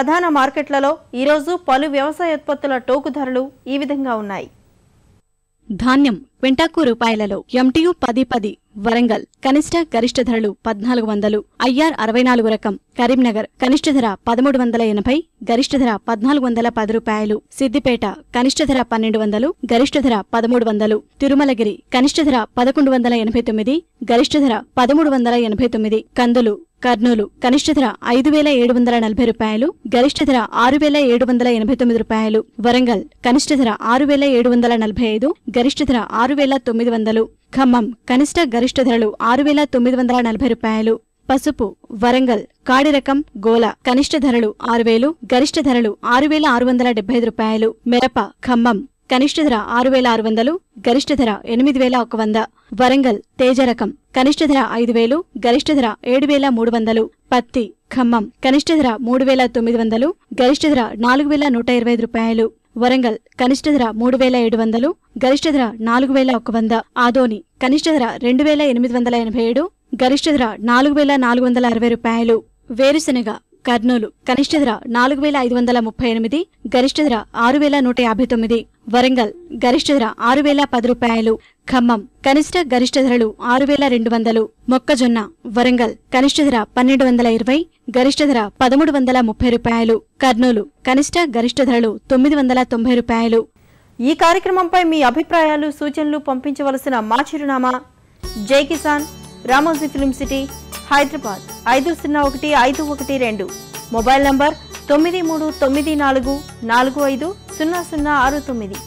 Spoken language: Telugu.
ప్రధాన మార్కెట్లలో ఈరోజు పలు వ్యవసాయోత్పత్తుల టోకు ధరలు ఈ విధంగా ఉన్నాయి. ధాన్యం క్వింటాకు రూపాయలలో MTU 10-10 వరంగల్ కనిష్ట గరిష్ట ధరలు 1400. IR 64 రకం కరీంనగర్ కనిష్ట ధర 1380, గరిష్ట ధర 1410 రూపాయలు. సిద్దిపేట కనిష్ట ధర 1200, గరిష్ట ధర 1300. తిరుమలగిరి కనిష్ట ధర 1189, గరిష్ట ధర 1389. కందులు కర్నూలు కనిష్ట ధర 5740 రూపాయలు, గరిష్ట ధర 6789 రూపాయలు. వరంగల్ కనిష్ట ధర 6745, గరిష్ట ధర 6900. ఖమ్మం కనిష్ట గరిష్ట ధరలు 6940 రూపాయలు. పసుపు వరంగల్ కాడి రకం గోల కనిష్ట ధరలు 6000, గరిష్ట ధరలు 6675 రూపాయలు. మిరప ఖమ్మం కనిష్ట ధర 6600, గరిష్ట ధర 8100. వరంగల్ తేజ రకం కనిష్ట ధర 5000, గరిష్ట ధర 7300. పత్తి ఖమ్మం కనిష్ట ధర 3900, గరిష్ట ధర 4125 రూపాయలు. వరంగల్ కనిష్ట ధర 3700, గరిష్ట ధర 4100. ఆదోని కనిష్ట ధర 2887, గరిష్ట ధర 4460 రూపాయలు. వేరుశెనగ కర్నూలు కనిష్ట ధర 4538, గరిష్ట ధర 6159. వరంగల్ గరిష్ట ధర 6010 రూపాయలు. ఖమ్మం కనిష్ట గరిష్ట ధరలు 6200. మొక్కజొన్న వరంగల్ కనిష్ట ధర 1220, గరిష్ట ధర 1330 రూపాయలు. కర్నూలు కనిష్ట గరిష్ట ధరలు 990 రూపాయలు. ఈ కార్యక్రమంపై మీ అభిప్రాయాలు సూచనలు పంపించవలసిన మా చిరునామా జై Kisan, Ramoji film city, Hyderabad 501512. Mobile number 9394450069.